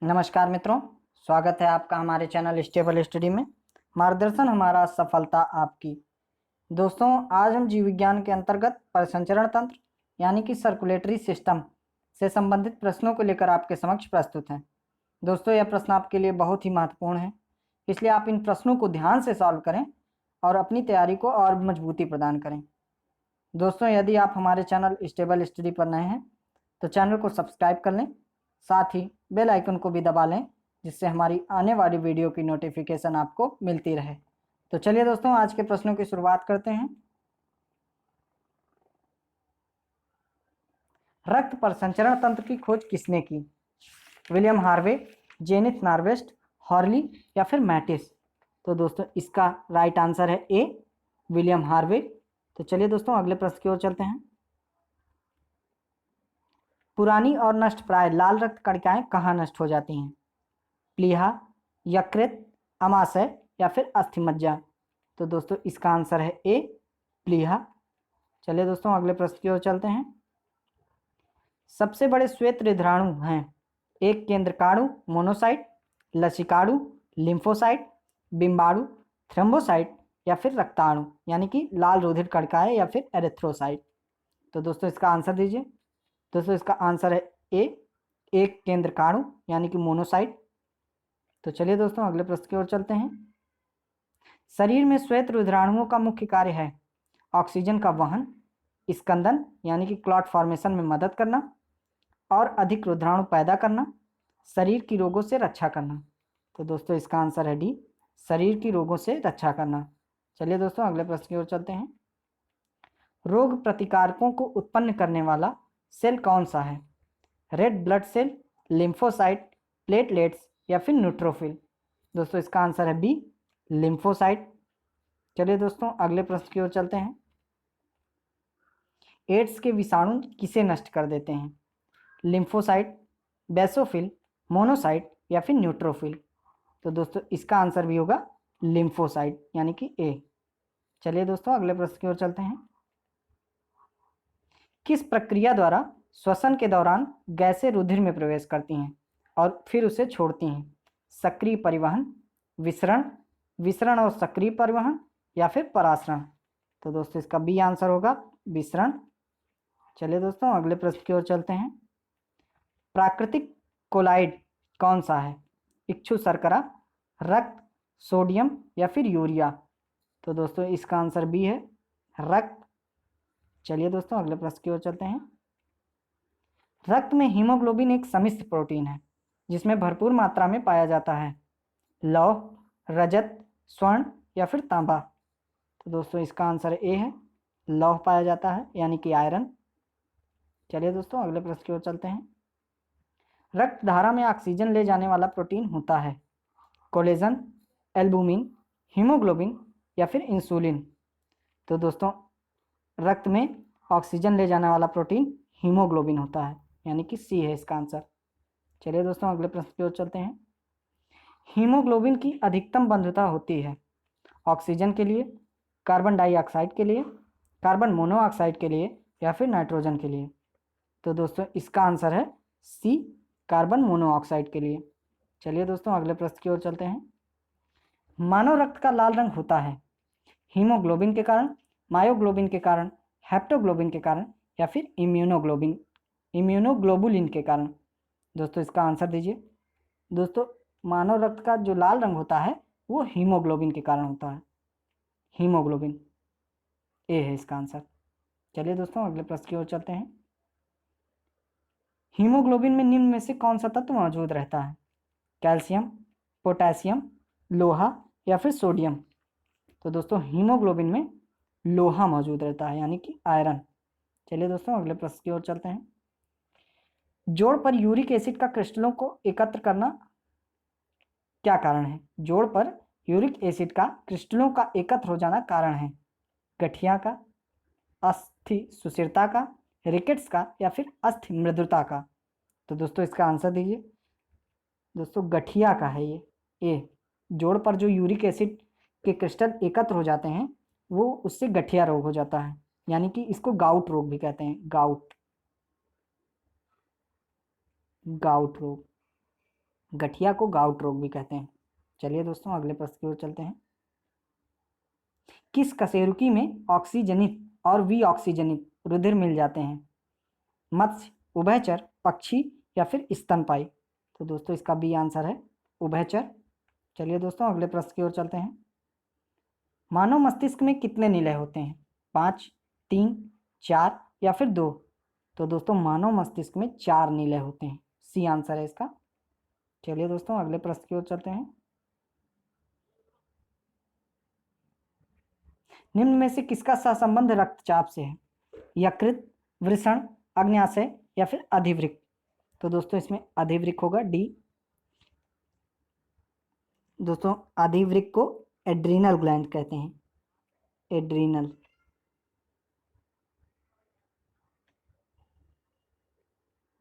नमस्कार मित्रों, स्वागत है आपका हमारे चैनल स्टेबल स्टडी में। मार्गदर्शन हमारा, सफलता आपकी। दोस्तों, आज हम जीव विज्ञान के अंतर्गत परिसंचरण तंत्र यानी कि सर्कुलेटरी सिस्टम से संबंधित प्रश्नों को लेकर आपके समक्ष प्रस्तुत हैं। दोस्तों, यह प्रश्न आपके लिए बहुत ही महत्वपूर्ण है, इसलिए आप इन प्रश्नों को ध्यान से सॉल्व करें और अपनी तैयारी को और मजबूती प्रदान करें। दोस्तों, यदि आप हमारे चैनल स्टेबल स्टडी पर नए हैं तो चैनल को सब्सक्राइब कर लें, साथ ही बेल आइकन को भी दबा लें, जिससे हमारी आने वाली वीडियो की नोटिफिकेशन आपको मिलती रहे। तो चलिए दोस्तों, आज के प्रश्नों की शुरुआत करते हैं। रक्त परिसंचरण तंत्र की खोज किसने की? विलियम हार्वे, जेनिथ नॉर्वेस्ट, हॉर्ली या फिर मैटिस? तो दोस्तों, इसका राइट आंसर है ए, विलियम हार्वे। तो चलिए दोस्तों, अगले प्रश्न की ओर चलते हैं। पुरानी और नष्ट प्राय लाल रक्त कणिकाएं कहाँ नष्ट हो जाती हैं? प्लीहा, यकृत, अमाशय या फिर अस्थिमज्जा? तो दोस्तों, इसका आंसर है ए, प्लीहा। चलिए दोस्तों, अगले प्रश्न की ओर चलते हैं। सबसे बड़े श्वेत हृदयाणु हैं? एक केंद्रकाणु मोनोसाइट, लसिकाणु, लिम्फोसाइट, बिंबाणु, थ्रोम्बोसाइट या फिर रक्ताणु यानी कि लाल रुधिर कणिकाएं या फिर एरिथ्रोसाइट? तो दोस्तों, इसका आंसर दीजिए। दोस्तों, इसका आंसर है ए, एक केंद्रकाणु यानी कि मोनोसाइट। तो चलिए दोस्तों, अगले प्रश्न की ओर चलते हैं। शरीर में श्वेत रुधिराणुओं का मुख्य कार्य है ऑक्सीजन का वहन, स्कंदन यानी कि क्लॉट फॉर्मेशन में मदद करना और अधिक रुधिराणु पैदा करना, शरीर की रोगों से रक्षा करना। तो दोस्तों, इसका आंसर है डी, शरीर की रोगों से रक्षा करना। चलिए दोस्तों, अगले प्रश्न की ओर चलते हैं। रोग प्रतिकारकों को उत्पन्न करने वाला सेल कौन सा है? Red blood cell, lymphocyte, platelets या फिर न्यूट्रोफिल? दोस्तों, इसका आंसर है बी, लिम्फोसाइट। चलिए दोस्तों, अगले प्रश्न की ओर चलते हैं। एड्स के विषाणु किसे नष्ट कर देते हैं? लिम्फोसाइट, बेसोफिल, मोनोसाइट या फिर न्यूट्रोफिल? तो दोस्तों, इसका आंसर भी होगा लिम्फोसाइट यानी कि ए। चलिए दोस्तों, अगले प्रश्न की ओर चलते हैं। किस प्रक्रिया द्वारा श्वसन के दौरान गैसें रुधिर में प्रवेश करती हैं और फिर उसे छोड़ती हैं? सक्रिय परिवहन, विसरण, विसरण और सक्रिय परिवहन या फिर परासरण? तो दोस्तों, इसका बी आंसर होगा विसरण। चलिए दोस्तों, अगले प्रश्न की ओर चलते हैं। प्राकृतिक कोलाइड कौन सा है? इच्छु शर्करा, रक्त, सोडियम या फिर यूरिया? तो दोस्तों, इसका आंसर बी है, रक्त। चलिए दोस्तों, अगले प्रश्न की ओर चलते हैं। रक्त में हीमोग्लोबिन एक सम्मिश्र प्रोटीन है जिसमें भरपूर मात्रा में पाया जाता है लौह, रजत, स्वर्ण या फिर तांबा? तो दोस्तों, इसका आंसर ए है, लौह पाया जाता है यानी कि आयरन। चलिए दोस्तों, अगले प्रश्न की ओर चलते हैं। रक्त धारा में ऑक्सीजन ले जाने वाला प्रोटीन होता है कोलेजन, एल्बुमिन, हीमोग्लोबिन या फिर इंसुलिन? तो दोस्तों, रक्त में ऑक्सीजन ले जाने वाला प्रोटीन हीमोग्लोबिन होता है यानी कि सी है इसका आंसर। चलिए दोस्तों, अगले प्रश्न की ओर चलते हैं। हीमोग्लोबिन की अधिकतम बंधुता होती है ऑक्सीजन के लिए, कार्बन डाइऑक्साइड के लिए, कार्बन मोनोऑक्साइड के लिए या फिर नाइट्रोजन के लिए? तो दोस्तों, इसका आंसर है सी, कार्बन मोनोऑक्साइड के लिए। चलिए दोस्तों, अगले प्रश्न की ओर चलते हैं। मानव रक्त का लाल रंग होता है हीमोग्लोबिन के कारण, मायोग्लोबिन के कारण, हेप्टोग्लोबिन के कारण या फिर इम्यूनोग्लोबुलिन के कारण? दोस्तों, इसका आंसर दीजिए। दोस्तों, मानव रक्त का जो लाल रंग होता है वो हीमोग्लोबिन के कारण होता है, हीमोग्लोबिन ए है इसका आंसर। चलिए दोस्तों, अगले प्रश्न की ओर चलते हैं। हीमोग्लोबिन में निम्न में से कौन सा तत्व मौजूद रहता है? कैल्शियम, पोटेशियम, लोहा या फिर सोडियम? तो दोस्तों, हीमोग्लोबिन में लोहा मौजूद रहता है यानी कि आयरन। चलिए दोस्तों, अगले प्रश्न की ओर चलते हैं। जोड़ पर यूरिक एसिड का क्रिस्टलों को एकत्र करना क्या कारण है? जोड़ पर यूरिक एसिड का क्रिस्टलों का एकत्र हो जाना कारण है गठिया का, अस्थि सुस्थिरता का, रिकेट्स का या फिर अस्थि मृदुता का? तो दोस्तों, इसका आंसर दीजिए। दोस्तों, गठिया का है ये, ए। जोड़ पर जो यूरिक एसिड के क्रिस्टल एकत्र हो जाते हैं वो उससे गठिया रोग हो जाता है यानी कि इसको गाउट रोग भी कहते हैं, गाउट रोग। गठिया को गाउट रोग भी कहते हैं। चलिए दोस्तों अगले प्रश्न की ओर चलते हैं। किस कशेरुकी में ऑक्सीजनित और विऑक्सीजनित रुधिर मिल जाते हैं? मत्स्य, उभयचर, पक्षी या फिर स्तनपायी? तो दोस्तों इसका बी आंसर है उभयचर। चलिए दोस्तों अगले प्रश्न की ओर चलते हैं। मानव मस्तिष्क में कितने निलय होते हैं? 5, 3, 4 या फिर 2? तो दोस्तों मानव मस्तिष्क में 4 निलय होते हैं, सी आंसर है इसका। चलिए दोस्तों अगले प्रश्न की ओर चलते हैं। निम्न में से किसका सहसंबंध रक्तचाप से है? यकृत, वृषण, अग्न्याशय या फिर अधिवृक्क? तो दोस्तों इसमें अधिवृक्क होगा, डी। दोस्तों अधिवृक्क को एड्रीनल ग्लैंड कहते हैं, एड्रीनल।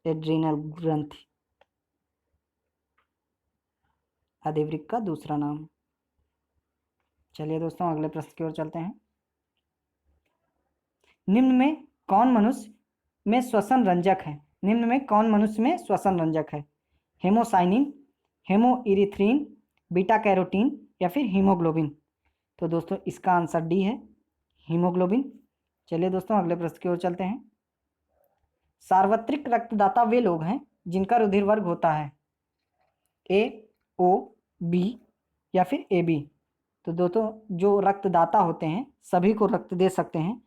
एड्रीनल ग्रंथि अधिवृक्क का दूसरा नाम। चलिए दोस्तों अगले प्रश्न की ओर चलते हैं। निम्न में कौन मनुष्य में श्वसन रंजक है? निम्न में कौन मनुष्य में श्वसन रंजक है? हेमोसाइनिन, हेमोइरिथ्रिन, बीटा कैरोटीन या फिर हीमोग्लोबिन? तो दोस्तों इसका आंसर डी है, हीमोग्लोबिन। चलिए दोस्तों अगले प्रश्न की ओर चलते हैं। सार्वत्रिक रक्तदाता वे लोग हैं जिनका रुधिर वर्ग होता है ए, ओ, बी या फिर ए बी? तो दोस्तों जो रक्तदाता होते हैं, सभी को रक्त दे सकते हैं,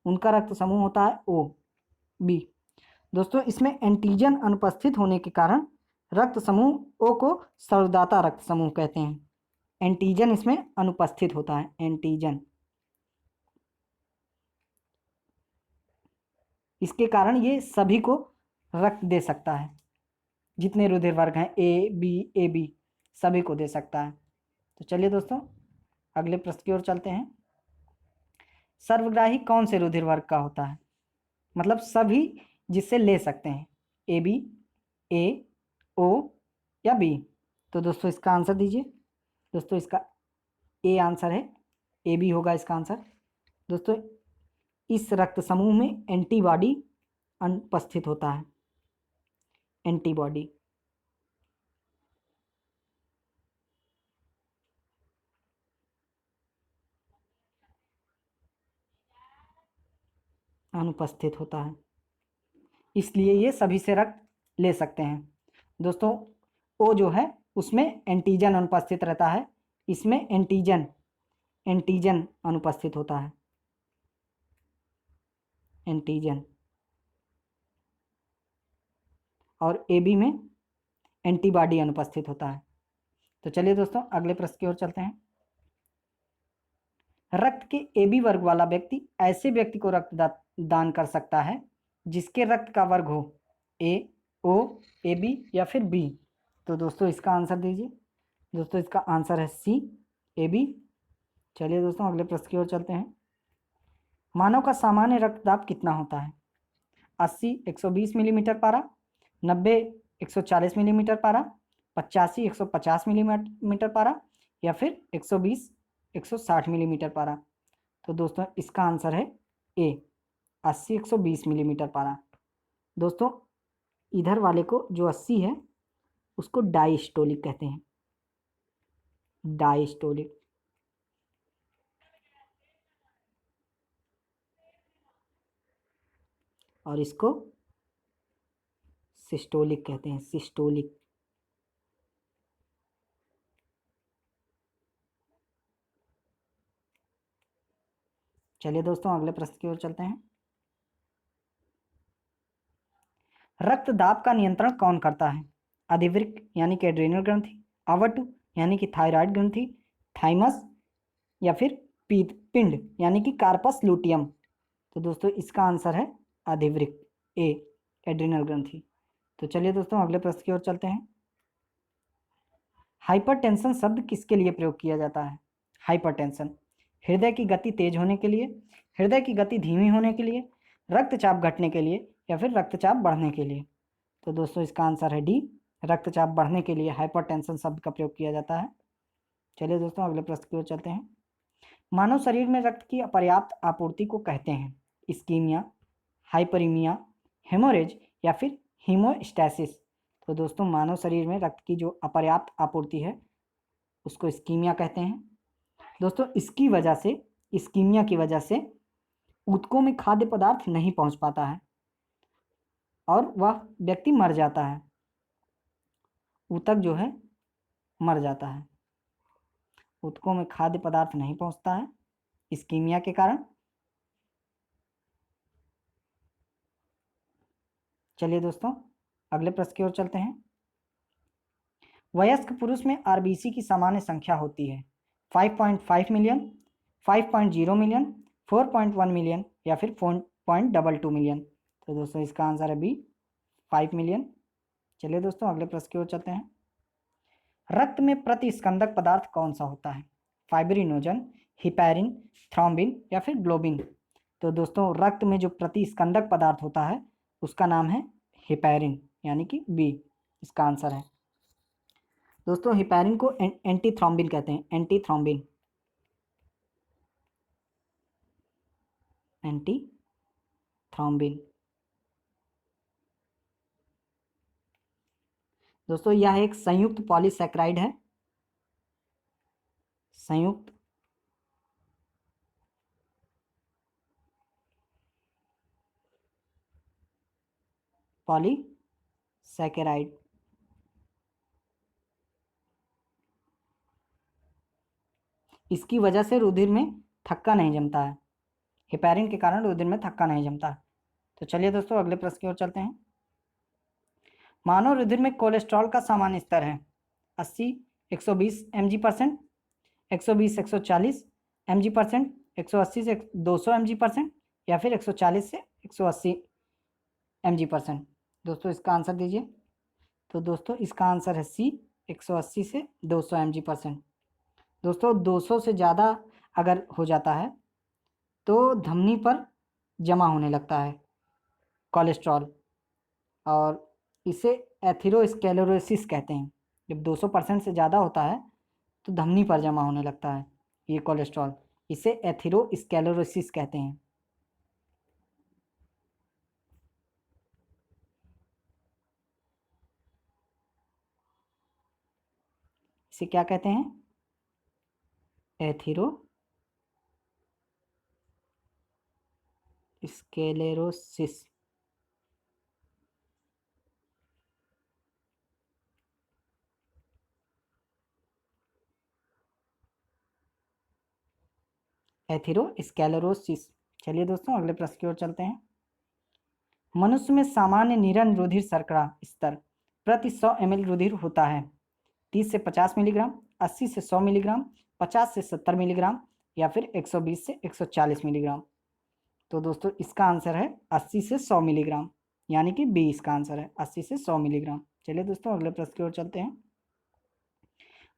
उनका रक्त समूह होता है ओ बी। दोस्तों इसमें एंटीजन अनुपस्थित होने के कारण रक्त समूह ओ को सर्वदाता रक्त समूह कहते हैं। एंटीजन इसमें अनुपस्थित होता है, एंटीजन। इसके कारण ये सभी को रक्त दे सकता है, जितने रुधिर वर्ग हैं ए बी सभी को दे सकता है। तो चलिए दोस्तों अगले प्रश्न की ओर चलते हैं। सर्वग्राही कौन से रुधिर वर्ग का होता है? मतलब सभी जिससे ले सकते हैं, ए बी, ए, ओ या बी? तो दोस्तों इसका आंसर दीजिए। दोस्तों इसका ए आंसर है, ए बी होगा इसका आंसर। दोस्तों इस रक्त समूह में एंटीबॉडी अनुपस्थित होता है, एंटीबॉडी। अनुपस्थित होता है, इसलिए ये सभी से रक्त ले सकते हैं। दोस्तों ओ जो है उसमें एंटीजन अनुपस्थित रहता है, इसमें एंटीजन अनुपस्थित होता है, एंटीजन। और ए बी में एंटीबॉडी अनुपस्थित होता है। तो चलिए दोस्तों अगले प्रश्न की ओर चलते हैं। रक्त के ए बी वर्ग वाला व्यक्ति ऐसे व्यक्ति को रक्त दान कर सकता है जिसके रक्त का वर्ग हो ए, ओ, ए बी या फिर बी? तो दोस्तों इसका आंसर दीजिए। दोस्तों इसका आंसर है सी, ए बी। चलिए दोस्तों अगले प्रश्न की ओर चलते हैं। मानव का सामान्य रक्तदाब कितना होता है? 80 120 मिलीमीटर पारा, 90 140 मिलीमीटर पारा, 85 150 मिलीमीटर पारा या फिर 120 160 मिलीमीटर पारा? तो दोस्तों इसका आंसर है ए, 80 120 मिलीमीटर पारा। दोस्तों इधर वाले को जो 80 है उसको डायस्टोलिक कहते हैं, डायस्टोलिक। और इसको सिस्टोलिक कहते हैं, सिस्टोलिक। चलिए दोस्तों अगले प्रश्न की ओर चलते हैं। रक्तदाब का नियंत्रण कौन करता है? अधिवृक्क यानी कि एड्रेनल ग्रंथि, आवटु यानी कि थायराइड ग्रंथि, थाइमस या फिर पिंड यानी कि कार्पस लूटियम? तो दोस्तों इसका आंसर है अधिवृक्क, ए, एड्रेनल ग्रंथि। तो चलिए दोस्तों अगले प्रश्न की ओर चलते हैं। हाइपरटेंशन शब्द किसके लिए प्रयोग किया जाता है? हाइपरटेंशन हृदय की गति तेज होने के लिए, हृदय की गति धीमी होने के लिए, रक्तचाप घटने के लिए या फिर रक्तचाप बढ़ने के लिए? तो दोस्तों इसका आंसर है डी, रक्तचाप बढ़ने के लिए हाइपरटेंशन शब्द का प्रयोग किया जाता है। चलिए दोस्तों अगले प्रश्न की ओर चलते हैं। मानव शरीर में रक्त की अपर्याप्त आपूर्ति को कहते हैं इस्कीमिया, हाइपरीमिया, हेमोरेज या फिर हीमोस्टैसिस? तो दोस्तों मानव शरीर में रक्त की जो अपर्याप्त आपूर्ति है उसको इस्कीमिया कहते हैं। दोस्तों इसकी वजह से, इस्कीमिया की वजह से ऊतकों में खाद्य पदार्थ नहीं पहुंच पाता है और वह व्यक्ति मर जाता है। ऊतक जो है मर जाता है, ऊतकों में खाद्य पदार्थ नहीं पहुंचता है इस्कीमिया के कारण। चलिए दोस्तों अगले प्रश्न की ओर चलते हैं। वयस्क पुरुष में आरबीसी की सामान्य संख्या होती है 5.5 मिलियन, 5.0 मिलियन, 4.1 मिलियन या फिर 4.22 मिलियन। तो दोस्तों इसका आंसर है बी, 5 मिलियन। चलिए दोस्तों अगले प्रश्न की ओर चलते हैं। रक्त में प्रतिस्कंदक पदार्थ कौन सा होता है? फाइब्रिनोजन, हिपैरिन, थ्रोम्बिन या फिर ग्लोबिन। तो दोस्तों रक्त में जो प्रतिस्कंदक पदार्थ होता है उसका नाम है हिपैरिन, यानी कि बी इसका आंसर है। दोस्तों हिपैरिन को एंटी थ्रोम्बिन कहते हैं, एंटी थ्रोम्बिन, एंटी थ्रोम्बिन। दोस्तों यह एक संयुक्त पॉलीसैकेराइड है, संयुक्त पॉलीसैकेराइड। इसकी वजह से रुधिर में थक्का नहीं जमता है, हिपैरिन के कारण रुधिर में थक्का नहीं जमता है। तो चलिए दोस्तों अगले प्रश्न की ओर चलते हैं। मानव रुधिर में कोलेस्ट्रॉल का सामान्य स्तर है 80 120 mg%, 120 140 mg%, 180 से 200 mg%, या फिर 140 से 180 mg%। दोस्तों इसका आंसर दीजिए। तो दोस्तों इसका आंसर है सी, 180 से 200 mg%। दोस्तों 200 से ज़्यादा अगर हो जाता है तो धमनी पर जमा होने लगता है कोलेस्ट्रॉल, और इसे एथेरोस्क्लेरोसिस कहते हैं। जब 200% से ज़्यादा होता है तो धमनी पर जमा होने लगता है ये कोलेस्ट्रॉल, इसे एथेरोस्क्लेरोसिस कहते हैं। इसे क्या कहते हैं? एथेरोस्क्लेरोसिस। एथेरोस्क्लेरोसिस। चलिए दोस्तों अगले प्रश्न की ओर चलते हैं। मनुष्य में सामान्य निरन रुधिर शर्करा स्तर प्रति 100 ml रुधिर होता है 30 से 50 मिलीग्राम, 80 से 100 मिलीग्राम, 50 से 70 मिलीग्राम या फिर 120 से 140 मिलीग्राम। तो दोस्तों इसका आंसर है 80 से 100 मिलीग्राम, यानी कि बी इसका आंसर है 80 से 100 मिलीग्राम। चलिए दोस्तों अगले प्रश्न की ओर चलते हैं।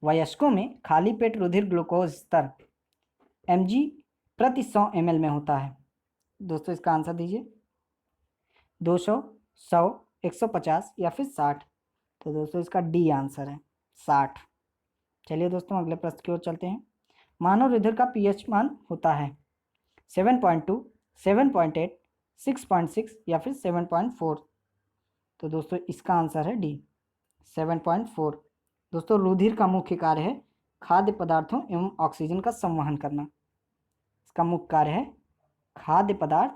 वयस्कों में खाली पेट रुधिर ग्लूकोज स्तर mg प्रति 100 ml में होता है। दोस्तों इसका आंसर दीजिए। 200, 100, 150 या फिर 60। तो दोस्तों इसका डी आंसर है 60। चलिए दोस्तों अगले प्रश्न की ओर चलते हैं। मानव रुधिर का पीएच मान होता है 7.2, 7.8, 6.6 या फिर 7.4। तो दोस्तों इसका आंसर है डी 7.4। दोस्तों रुधिर का मुख्य कार्य है खाद्य पदार्थों एवं ऑक्सीजन का संवहन करना। इसका मुख्य कार्य है खाद्य पदार्थ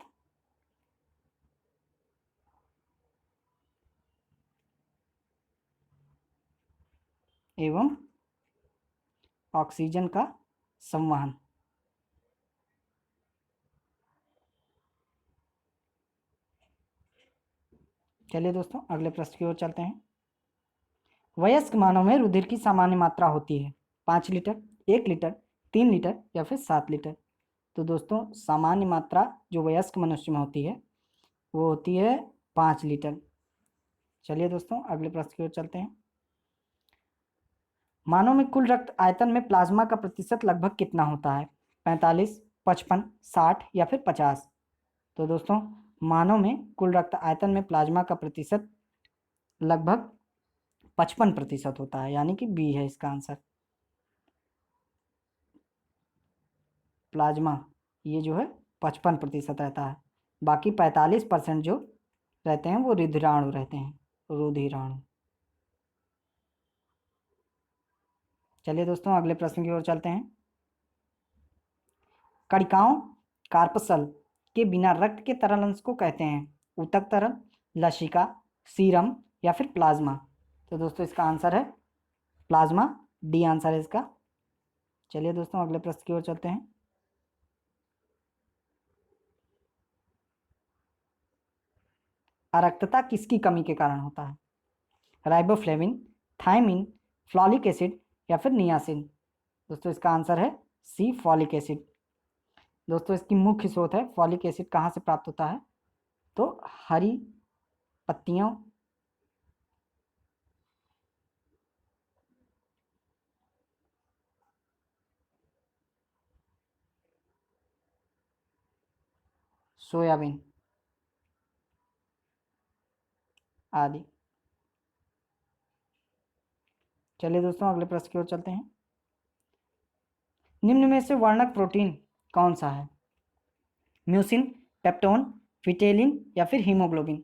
एवं ऑक्सीजन का संवहन। चलिए दोस्तों अगले प्रश्न की ओर चलते हैं। वयस्क मानव में रुधिर की सामान्य मात्रा होती है 5 लीटर, 1 लीटर, 3 लीटर या फिर 7 लीटर। तो दोस्तों सामान्य मात्रा जो वयस्क मनुष्य में होती है वो होती है 5 लीटर। चलिए दोस्तों अगले प्रश्न की ओर चलते हैं। मानव में कुल रक्त आयतन में प्लाज्मा का प्रतिशत लगभग कितना होता है? 45, 55, 60 या फिर 50। तो दोस्तों मानव में कुल रक्त आयतन में प्लाज्मा का प्रतिशत लगभग 55% होता है, यानी कि बी है इसका आंसर। प्लाज्मा ये जो है 55% रहता है, बाकी 45% जो रहते हैं वो रुधिराणु रहते हैं, रुधिराणु। चलिए दोस्तों अगले प्रश्न की ओर चलते हैं। कणिकाओं कार्पसल के बिना रक्त के तरल अंश को कहते हैं ऊतक तरल, लसिका, सीरम या फिर प्लाज्मा। तो दोस्तों इसका आंसर है प्लाज्मा, डी आंसर है इसका। चलिए दोस्तों अगले प्रश्न की ओर चलते हैं। अरक्तता किसकी कमी के कारण होता है? राइबोफ्लेविन, थायमिन, फ्लॉलिक एसिड या फिर नियासिन। दोस्तों इसका आंसर है सी, फॉलिक एसिड। दोस्तों इसकी मुख्य स्रोत है फॉलिक एसिड कहाँ से प्राप्त होता है? तो हरी पत्तियों, सोयाबीन आदि। चलिए दोस्तों अगले प्रश्न की ओर चलते हैं। निम्न में से वर्णक प्रोटीन कौन सा है? म्यूसिन, पेप्टोन, फिटेलिन या फिर हीमोग्लोबिन।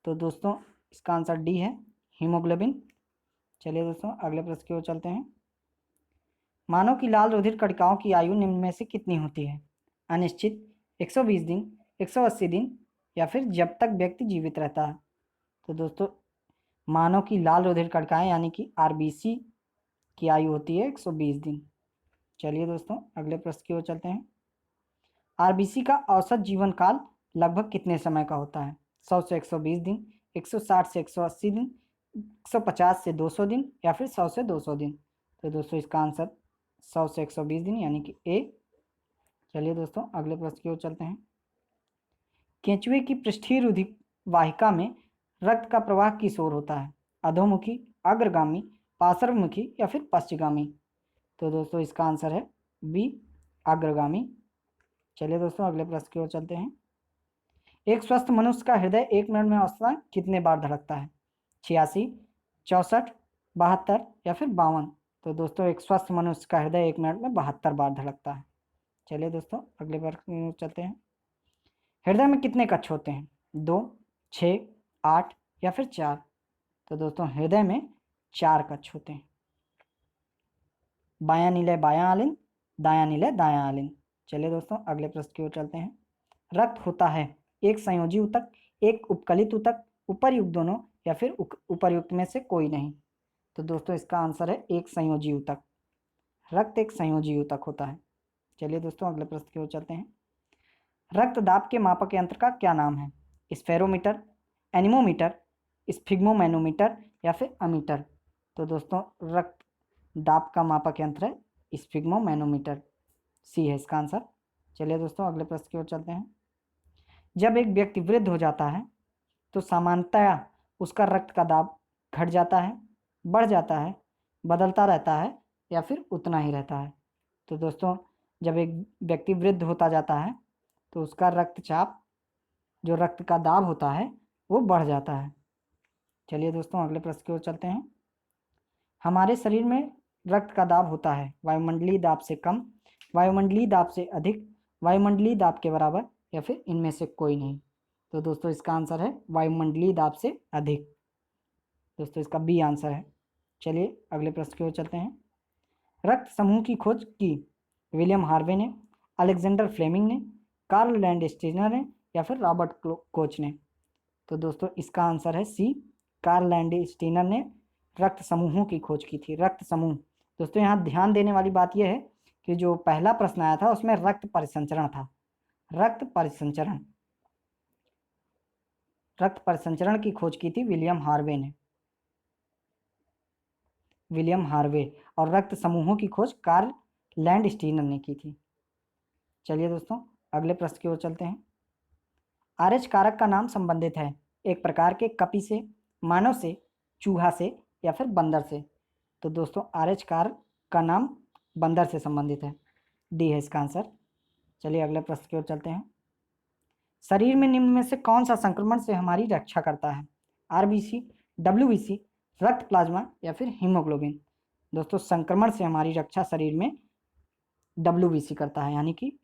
तो दोस्तों इसका आंसर डी है, हीमोग्लोबिन। चलिए दोस्तों अगले प्रश्न की ओर चलते हैं। मानव की लाल रुधिर कणिकाओं की आयु निम्न में से कितनी होती है? अनिश्चित, 120 दिन, 180 दिन या फिर जब तक व्यक्ति जीवित रहता है। तो दोस्तों मानव की लाल रुधिर कणिकाएं यानी कि आरबीसी की आयु होती है 120 दिन। चलिए दोस्तों अगले प्रश्न की ओर चलते हैं। आरबीसी का औसत जीवन काल लगभग कितने समय का होता है? 100 से 120 दिन, 160 से 180 दिन, 150 से 200 दिन या फिर 100 से 200 दिन। तो दोस्तों इसका आंसर 100 से 120 दिन यानी कि ए। चलिए दोस्तों अगले प्रश्न की ओर चलते हैं। केंचुए की पृष्ठीय रुधिर वाहिका में रक्त का प्रवाह किस ओर होता है? अधोमुखी, अग्रगामी, पार्श्वमुखी या फिर पश्चगामी। तो दोस्तों इसका आंसर है बी, अग्रगामी। चलिए दोस्तों अगले प्रश्न की ओर चलते हैं। एक स्वस्थ मनुष्य का हृदय 1 मिनट में औसतन कितने बार धड़कता है? 86, 64, 72 या फिर 52। तो दोस्तों एक स्वस्थ मनुष्य का हृदय 1 मिनट में 72 बार धड़कता है। चलिए दोस्तों अगले प्रश्न की ओर चलते हैं। हृदय में कितने कक्ष होते हैं? 2, 6, 8 या फिर 4। तो दोस्तों हृदय में 4 कक्ष होते हैं। बायां नीले बायां आलिन, दायां नीले दायां आलिन। चलिए दोस्तों अगले प्रश्न की ओर चलते हैं। रक्त होता है एक संयोजी ऊतक, एक उपकलित ऊतक, उपर्युक्त दोनों या फिर उपर्युक्त में से कोई नहीं। तो दोस्तों इसका आंसर है एक संयोजी ऊतक। रक्त एक संयोजी ऊतक होता है। चलिए दोस्तों अगले प्रश्न की ओर चलते हैं। रक्त दाब के मापक यंत्र का क्या नाम है? स्फेरोमीटर, एनीमोमीटर, स्फिग्मोमैनोमीटर या फिर अमीटर। तो दोस्तों रक्त दाब का मापक यंत्र है स्फिग्मोमैनोमीटर, सी है इसका आंसर। चलिए दोस्तों अगले प्रश्न की ओर चलते हैं। जब एक व्यक्ति वृद्ध हो जाता है तो सामान्यतया उसका रक्त का दाब घट जाता है, बढ़ जाता है, बदलता रहता है या फिर उतना ही रहता है। तो दोस्तों जब एक व्यक्ति वृद्ध होता जाता है तो उसका रक्तचाप, जो रक्त का दाब होता है, वो बढ़ जाता है। चलिए दोस्तों अगले प्रश्न की ओर चलते हैं। हमारे शरीर में रक्त का दाब होता है वायुमंडलीय दाब से कम, वायुमंडलीय दाब से अधिक, वायुमंडलीय दाब के बराबर या फिर इनमें से कोई नहीं। तो दोस्तों इसका आंसर है वायुमंडलीय दाब से अधिक। दोस्तों इसका बी आंसर है। चलिए अगले प्रश्न की ओर चलते हैं। रक्त समूह की खोज की विलियम हार्वे ने, अलेक्जेंडर फ्लेमिंग ने, कार्ल लैंडस्टीनर ने या फिर रॉबर्ट कोच ने। तो दोस्तों इसका आंसर है सी, कार्ल लैंडस्टीनर ने रक्त समूहों की खोज की थी। रक्त समूह। दोस्तों यहाँ ध्यान देने वाली बात यह है कि जो पहला प्रश्न आया था उसमें रक्त परिसंचरण था। रक्त परिसंचरण, रक्त परिसंचरण की खोज की थी विलियम हार्वे ने, विलियम हार्वे। और रक्त समूहों की खोज कार्ल लैंडस्टीनर ने की थी। चलिए दोस्तों अगले प्रश्न की ओर चलते हैं। आरएच कारक का नाम संबंधित है एक प्रकार के कपी से, मानव से, चूहा से या फिर बंदर से। तो दोस्तों आरएच कारक का नाम बंदर से संबंधित है, डी है इसका आंसर। चलिए अगले प्रश्न की ओर चलते हैं। शरीर में निम्न में से कौन सा संक्रमण से हमारी रक्षा करता है? आरबीसी, डब्ल्यूबीसी, रक्त प्लाज्मा या फिर हीमोग्लोबिन। दोस्तों संक्रमण से हमारी रक्षा शरीर में डब्ल्यूबीसी करता है यानी कि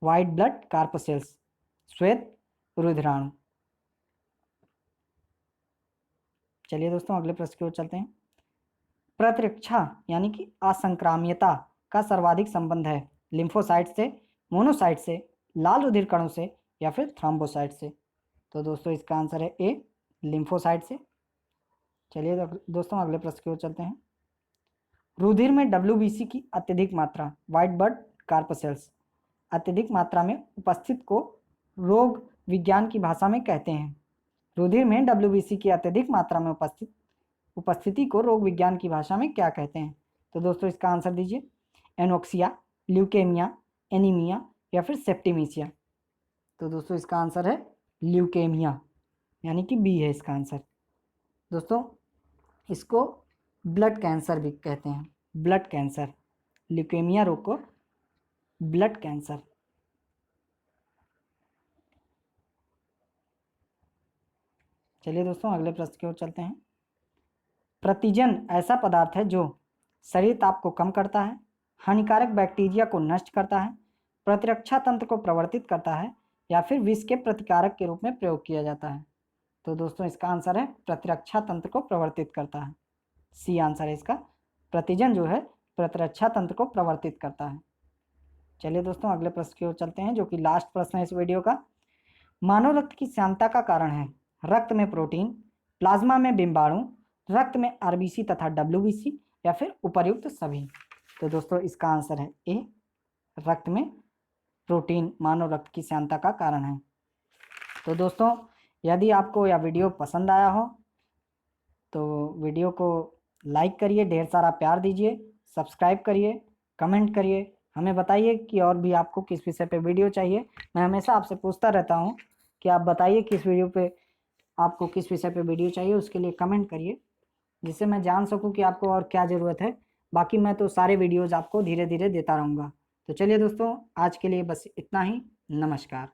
व्हाइट ब्लड कार्पोसेल्स, श्वेत रुधिराणु। चलिए दोस्तों अगले प्रश्न की ओर चलते हैं। प्रतिरक्षा यानी कि असंक्राम्यता का सर्वाधिक संबंध है? लिम्फोसाइट से, मोनोसाइट से, लाल रुधिर कणों से या फिर थ्रोम्बोसाइट से? तो दोस्तों इसका आंसर है ए, लिम्फोसाइट से। चलिए दोस्तों अगले प्रश्न की ओर चलते हैं। रुधिर में WBC की अत्यधिक मात्रा, व्हाइट ब्लड कॉर्पसेल्स, अत्यधिक मात्रा में उपस्थित को रोग विज्ञान की भाषा में कहते हैं। रुधिर में WBC की अत्यधिक मात्रा में उपस्थिति को रोग विज्ञान की भाषा में क्या कहते हैं? तो दोस्तों इसका आंसर दीजिए। एनोक्सिया, ल्यूकेमिया, एनीमिया या फिर सेप्टिमिसिया? तो दोस्तों इसका आंसर है ल्यूकेमिया, यानी कि बी है इसका आंसर। दोस्तों इसको ब्लड कैंसर भी कहते हैं, ब्लड कैंसर, ल्यूकेमिया रोग को ब्लड कैंसर। चलिए दोस्तों अगले प्रश्न की ओर चलते हैं। प्रतिजन ऐसा पदार्थ है जो शरीर ताप को कम करता है, हानिकारक बैक्टीरिया को नष्ट करता है, प्रतिरक्षा तंत्र को प्रवर्तित करता है या फिर विष के प्रतिकारक के रूप में प्रयोग किया जाता है? तो दोस्तों इसका आंसर है प्रतिरक्षा तंत्र को प्रवर्तित करता है, सी आंसर है इसका। प्रतिजन जो है प्रतिरक्षा तंत्र को प्रवर्तित करता है। चलिए दोस्तों अगले प्रश्न की ओर चलते हैं, जो कि लास्ट प्रश्न है इस वीडियो का। मानव रक्त की श्यानता का कारण है रक्त में प्रोटीन, प्लाज्मा में बिंबाणु, रक्त में आरबीसी तथा WBC या फिर उपर्युक्त सभी? तो दोस्तों इसका आंसर है ए, रक्त में प्रोटीन मानव रक्त की श्यानता का कारण है। तो दोस्तों यदि आपको यह वीडियो पसंद आया हो तो वीडियो को लाइक करिए, ढेर सारा प्यार दीजिए, सब्सक्राइब करिए, कमेंट करिए, हमें बताइए कि और भी आपको किस विषय पे वीडियो चाहिए। मैं हमेशा आपसे पूछता रहता हूँ कि आप बताइए किस वीडियो पे आपको किस विषय पे वीडियो चाहिए, उसके लिए कमेंट करिए जिससे मैं जान सकूं कि आपको और क्या ज़रूरत है। बाकी मैं तो सारे वीडियोज़ आपको धीरे धीरे देता रहूँगा। तो चलिए दोस्तों आज के लिए बस इतना ही। नमस्कार।